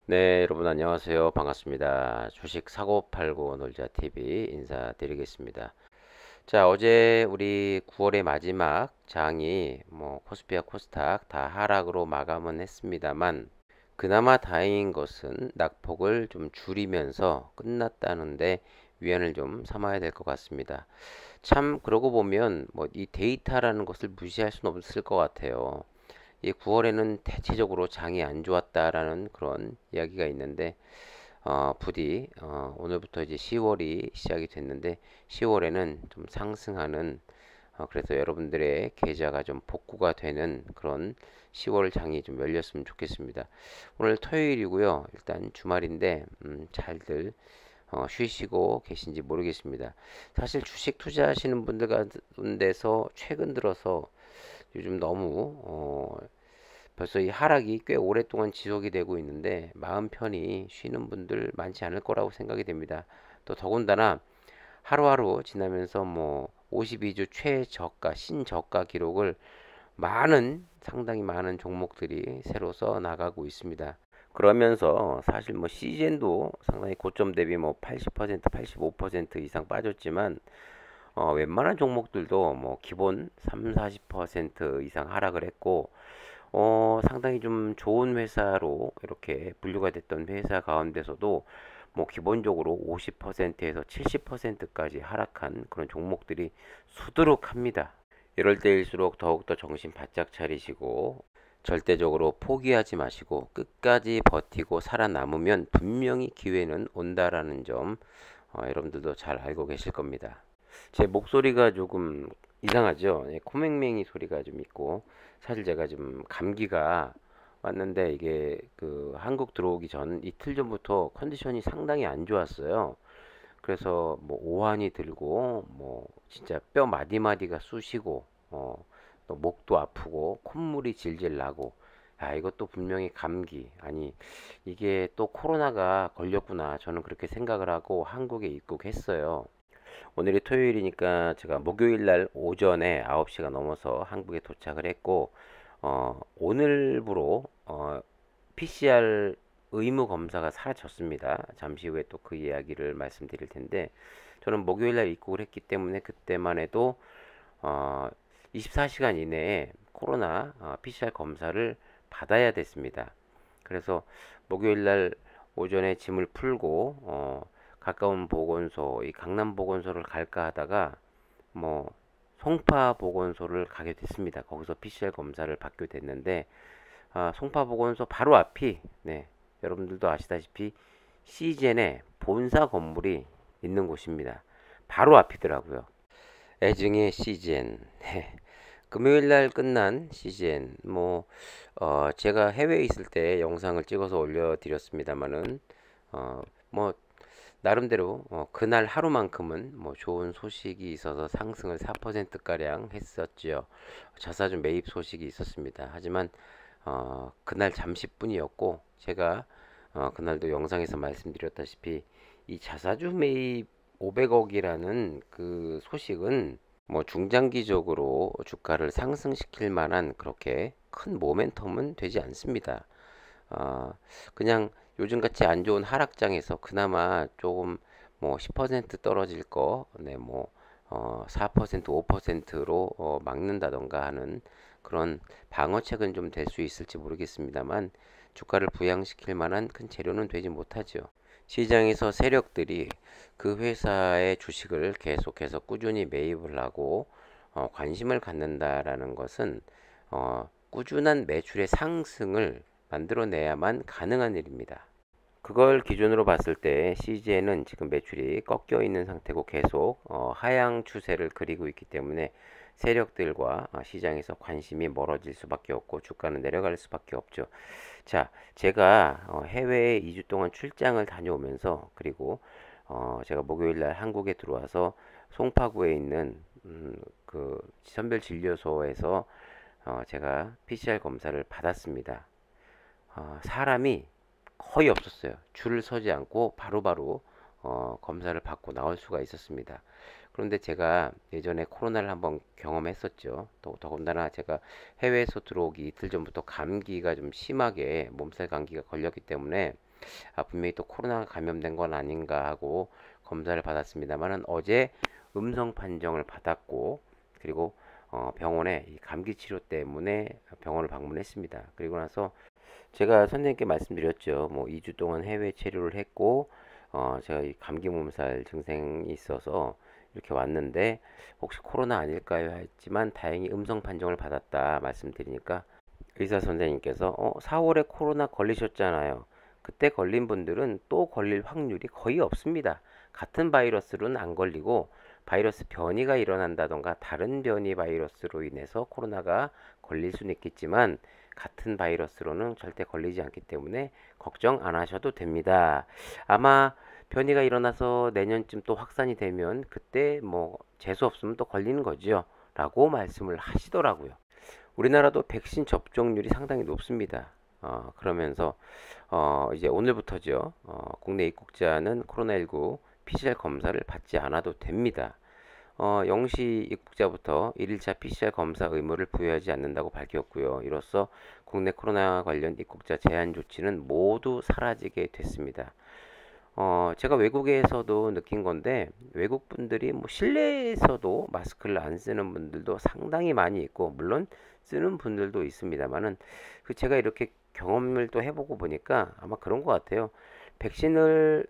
네, 여러분 안녕하세요. 반갑습니다. 주식 사고 팔고 놀자 TV 인사드리겠습니다. 자, 어제 우리 9월의 마지막 장이 코스피와 코스닥 다 하락으로 마감은 했습니다만 그나마 다행인 것은 낙폭을 좀 줄이면서 끝났다는데 위안을 좀 삼아야 될 것 같습니다. 참 그러고 보면 이 데이터라는 것을 무시할 수는 없을 것 같아요. 이 9월에는 대체적으로 장이 안 좋았다라는 그런 이야기가 있는데 부디 오늘부터 이제 10월이 시작이 됐는데 10월에는 좀 상승하는 그래서 여러분들의 계좌가 좀 복구가 되는 그런 10월 장이 좀 열렸으면 좋겠습니다. 오늘 토요일이고요. 일단 주말인데 잘들 쉬시고 계신지 모르겠습니다. 사실 주식 투자하시는 분들 가운데서 최근 들어서 요즘 너무 벌써 이 하락이 꽤 오랫동안 지속이 되고 있는데 마음 편히 쉬는 분들 많지 않을 거라고 생각이 됩니다. 또 더군다나 하루하루 지나면서 52주 최저가, 신저가 기록을 상당히 많은 종목들이 새로 써 나가고 있습니다. 그러면서 사실 시즌도 상당히 고점 대비 80%, 85% 이상 빠졌지만 웬만한 종목들도 기본 3, 40% 이상 하락을 했고 상당히 좀 좋은 회사로 이렇게 분류가 됐던 회사 가운데서도 기본적으로 50%에서 70%까지 하락한 그런 종목들이 수두룩합니다. 이럴 때일수록 더욱더 정신 바짝 차리시고 절대적으로 포기하지 마시고 끝까지 버티고 살아남으면 분명히 기회는 온다라는 점 여러분들도 잘 알고 계실 겁니다. 제 목소리가 조금 이상하죠? 예, 코맹맹이 소리가 좀 있고 사실 제가 좀 감기가 왔는데 이게 그 한국 들어오기 전 이틀 전부터 컨디션이 상당히 안 좋았어요. 그래서 오한이 들고 진짜 뼈 마디마디가 쑤시고 또 목도 아프고 콧물이 질질 나고 이것도 분명히 감기 아니 이게 또 코로나가 걸렸구나 저는 그렇게 생각을 하고 한국에 입국했어요. 오늘이 토요일이니까 제가 목요일 날 오전에 9시가 넘어서 한국에 도착을 했고 오늘부로 PCR 의무 검사가 사라졌습니다. 잠시 후에 또 그 이야기를 말씀드릴 텐데 저는 목요일 날 입국을 했기 때문에 그때만 해도 어, 24시간 이내에 코로나 PCR 검사를 받아야 됐습니다. 그래서 목요일 날 오전에 짐을 풀고 가까운 보건소, 이 강남 보건소를 갈까 하다가 뭐 송파 보건소를 가게 됐습니다. 거기서 PCR 검사를 받게 됐는데 송파 보건소 바로 앞이 네, 여러분들도 아시다시피 시젠의 본사 건물이 있는 곳입니다. 바로 앞이더라고요. 애증의 시즌. 네. 금요일 날 끝난 시즌. 제가 해외에 있을 때 영상을 찍어서 올려드렸습니다만은, 어, 뭐, 나름대로, 그날 하루만큼은 좋은 소식이 있어서 상승을 4%가량 했었지요. 자사주 매입 소식이 있었습니다. 하지만, 그날 잠시뿐이었고, 제가, 그날도 영상에서 말씀드렸다시피, 이 자사주 매입 500억이라는 그 소식은 중장기적으로 주가를 상승시킬 만한 그렇게 큰 모멘텀은 되지 않습니다. 어, 그냥 요즘같이 안 좋은 하락장에서 그나마 조금 10% 떨어질 거, 네, 4%, 5%로 막는다던가 하는 그런 방어책은 좀 될 수 있을지 모르겠습니다만 주가를 부양시킬 만한 큰 재료는 되지 못하죠. 시장에서 세력들이 그 회사의 주식을 계속해서 꾸준히 매입을 하고 관심을 갖는다라는 것은 꾸준한 매출의 상승을 만들어내야만 가능한 일입니다. 그걸 기준으로 봤을 때 CGN은 지금 매출이 꺾여 있는 상태고 계속 하향 추세를 그리고 있기 때문에 세력들과 시장에서 관심이 멀어질 수밖에 없고 주가는 내려갈 수밖에 없죠. 자, 제가 해외에 2주 동안 출장을 다녀오면서 그리고 제가 목요일 날 한국에 들어와서 송파구에 있는 그 선별진료소에서 제가 PCR 검사를 받았습니다. 사람이 거의 없었어요. 줄을 서지 않고 바로바로 검사를 받고 나올 수가 있었습니다. 그런데 제가 예전에 코로나를 한번 경험했었죠. 더군다나 제가 해외에서 들어오기 이틀 전부터 감기가 좀 심하게 몸살 감기가 걸렸기 때문에 분명히 또 코로나 감염된 건 아닌가 하고 검사를 받았습니다만은 어제 음성 판정을 받았고, 그리고 병원에 이 감기 치료 때문에 병원을 방문했습니다. 그리고 나서 제가 선생님께 말씀드렸죠. 뭐 2주 동안 해외 체류를 했고, 제가 이 감기 몸살 증상이 있어서 이렇게 왔는데 혹시 코로나 아닐까요? 했지만 다행히 음성 판정을 받았다 말씀드리니까 의사 선생님께서 4월에 코로나 걸리셨잖아요. 그때 걸린 분들은 또 걸릴 확률이 거의 없습니다. 같은 바이러스로는 안 걸리고 바이러스 변이가 일어난다던가 다른 변이 바이러스로 인해서 코로나가 걸릴 수는 있겠지만 같은 바이러스로는 절대 걸리지 않기 때문에 걱정 안 하셔도 됩니다. 아마 변이가 일어나서 내년쯤 또 확산이 되면 그때 뭐 재수 없으면 또 걸리는 거죠. 라고 말씀을 하시더라고요. 우리나라도 백신 접종률이 상당히 높습니다. 그러면서 이제 오늘부터죠. 국내 입국자는 코로나19 PCR 검사를 받지 않아도 됩니다. 영시 입국자부터 1일차 PCR 검사 의무를 부여하지 않는다고 밝혔고요. 이로써 국내 코로나 관련 입국자 제한 조치는 모두 사라지게 됐습니다. 제가 외국에서도 느낀 건데 외국 분들이 뭐 실내에서도 마스크를 안 쓰는 분들도 상당히 많이 있고 물론 쓰는 분들도 있습니다만은 그 제가 이렇게 경험을 또 해보고 보니까 아마 그런 것 같아요. 백신을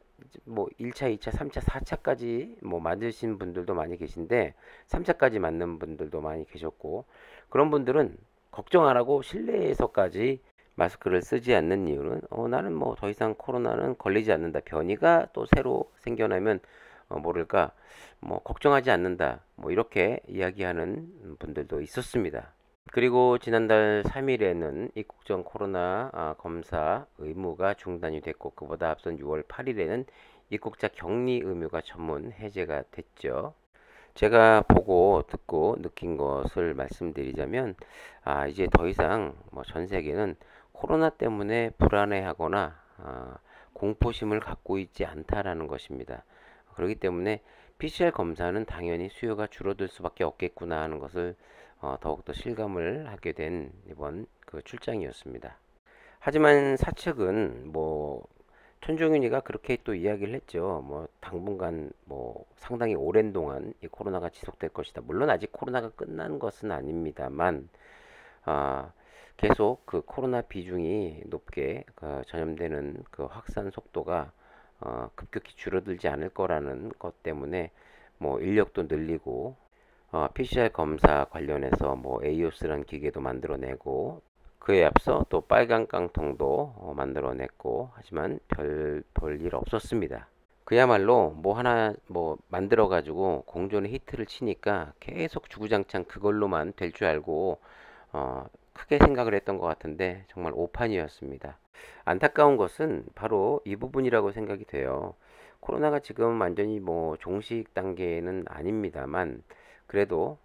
뭐 1차, 2차, 3차, 4차까지 뭐 맞으신 분들도 많이 계신데 3차까지 맞는 분들도 많이 계셨고 그런 분들은 걱정 안 하고 실내에서까지 마스크를 쓰지 않는 이유는 나는 뭐 더 이상 코로나는 걸리지 않는다. 변이가 또 새로 생겨나면 모를까 뭐 걱정하지 않는다. 뭐 이렇게 이야기하는 분들도 있었습니다. 그리고 지난달 3일에는 입국 전 코로나 검사 의무가 중단이 됐고 그보다 앞선 6월 8일에는 입국자 격리 의무가 전면 해제가 됐죠. 제가 보고 듣고 느낀 것을 말씀드리자면 이제 더 이상 뭐 전 세계는 코로나 때문에 불안해하거나 공포심을 갖고 있지 않다라는 것입니다. 그렇기 때문에 PCR 검사는 당연히 수요가 줄어들 수밖에 없겠구나 하는 것을 더욱더 실감을 하게 된 이번 그 출장이었습니다. 하지만 사측은 뭐 천종윤이가 그렇게 또 이야기를 했죠. 뭐 당분간 뭐 상당히 오랜 동안 이 코로나가 지속될 것이다. 물론 아직 코로나가 끝난 것은 아닙니다만 아, 계속 그 코로나 비중이 높게 전염되는 그 확산 속도가 급격히 줄어들지 않을 거라는 것 때문에 뭐 인력도 늘리고 PCR 검사 관련해서 뭐 에이오스라는 기계도 만들어내고 그에 앞서 또 빨간 깡통도 만들어냈고 하지만 별일 없었습니다. 그야말로 뭐 하나 뭐 만들어 가지고 공존의 히트를 치니까 계속 주구장창 그걸로만 될 줄 알고 크게 생각을 했던 것 같은데 정말 오판이었습니다. 안타까운 것은 바로 이 부분이라고 생각이 돼요. 코로나가 지금 완전히 뭐 종식 단계는 아닙니다만 그래도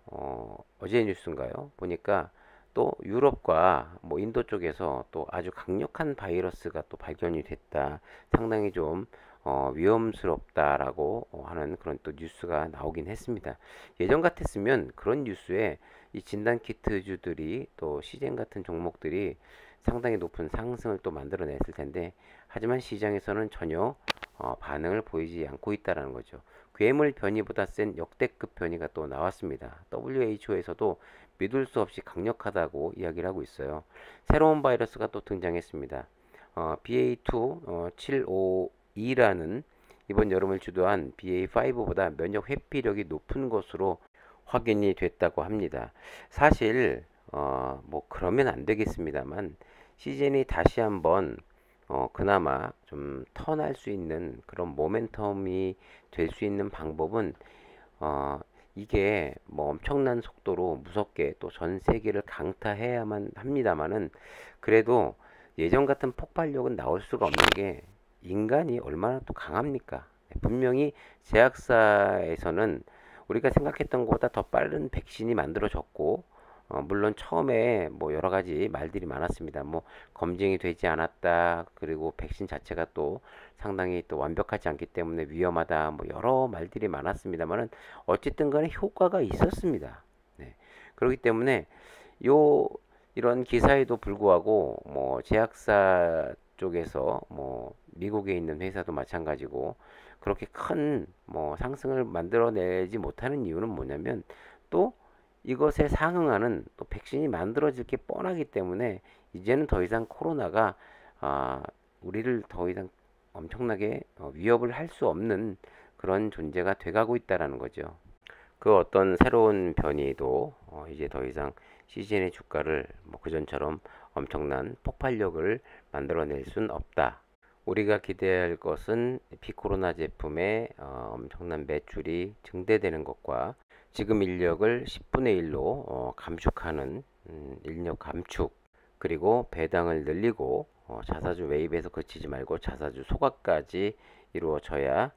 어제 뉴스인가요? 보니까 또 유럽과 뭐 인도 쪽에서 또 아주 강력한 바이러스가 또 발견이 됐다. 상당히 좀 위험스럽다라고 하는 그런 또 뉴스가 나오긴 했습니다. 예전 같았으면 그런 뉴스에 이 진단키트주들이 또 시젠 같은 종목들이 상당히 높은 상승을 또 만들어냈을 텐데 하지만 시장에서는 전혀 반응을 보이지 않고 있다라는 거죠. 괴물 변이보다 센 역대급 변이가 또 나왔습니다. WHO에서도 믿을 수 없이 강력하다고 이야기를 하고 있어요. 새로운 바이러스가 또 등장했습니다. BA2 752라는 이번 여름을 주도한 BA5보다 면역 회피력이 높은 것으로 확인이 됐다고 합니다. 사실 뭐 그러면 안 되겠습니다만 시즌이 다시 한번 그나마 좀 턴할 수 있는 그런 모멘텀이 될 수 있는 방법은 이게 뭐 엄청난 속도로 무섭게 또 전 세계를 강타해야만 합니다만은 그래도 예전 같은 폭발력은 나올 수가 없는 게 인간이 얼마나 또 강합니까? 분명히 제약사에서는 우리가 생각했던 것보다 더 빠른 백신이 만들어졌고 물론 처음에 뭐 여러 가지 말들이 많았습니다. 뭐 검증이 되지 않았다. 그리고 백신 자체가 또 상당히 또 완벽하지 않기 때문에 위험하다. 뭐 여러 말들이 많았습니다만은 어쨌든 간에 효과가 있었습니다. 네. 그렇기 때문에 요 이런 기사에도 불구하고 뭐 제약사 쪽에서 뭐 미국에 있는 회사도 마찬가지고 그렇게 큰 뭐 상승을 만들어내지 못하는 이유는 뭐냐면 또 이것에 상응하는 또 백신이 만들어질 게 뻔하기 때문에 이제는 더 이상 코로나가 아, 우리를 더 이상 엄청나게 위협을 할 수 없는 그런 존재가 돼가고 있다라는 거죠. 그 어떤 새로운 변이도 이제 더 이상 CGN의 주가를 뭐 그전처럼 엄청난 폭발력을 만들어낼 순 없다. 우리가 기대할 것은 피코로나 제품의 엄청난 매출이 증대되는 것과 지금 인력을 10분의 1로 감축하는 인력 감축, 그리고 배당을 늘리고 자사주 매입에서 그치지 말고 자사주 소각까지 이루어져야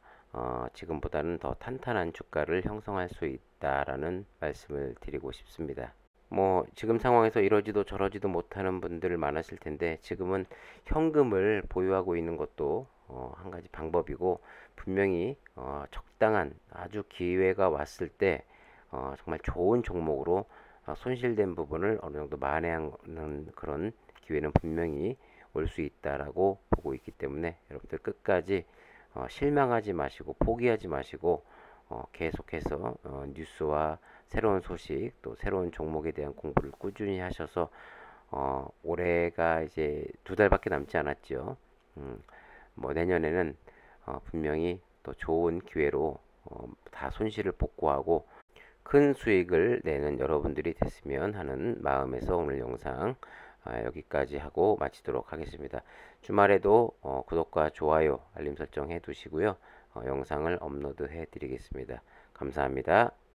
지금보다는 더 탄탄한 주가를 형성할 수 있다라는 말씀을 드리고 싶습니다. 뭐 지금 상황에서 이러지도 저러지도 못하는 분들 많으실 텐데 지금은 현금을 보유하고 있는 것도 한 가지 방법이고 분명히 적당한 아주 기회가 왔을 때 정말 좋은 종목으로 손실된 부분을 어느 정도 만회하는 그런 기회는 분명히 올 수 있다라고 보고 있기 때문에 여러분들 끝까지 실망하지 마시고 포기하지 마시고 계속해서 뉴스와 새로운 소식 또 새로운 종목에 대한 공부를 꾸준히 하셔서 올해가 이제 2달밖에 남지 않았죠. 뭐 내년에는 분명히 또 좋은 기회로 다 손실을 복구하고 큰 수익을 내는 여러분들이 됐으면 하는 마음에서 오늘 영상 여기까지 하고 마치도록 하겠습니다. 주말에도 구독과 좋아요, 알림 설정 해 두시고요. 영상을 업로드 해 드리겠습니다. 감사합니다.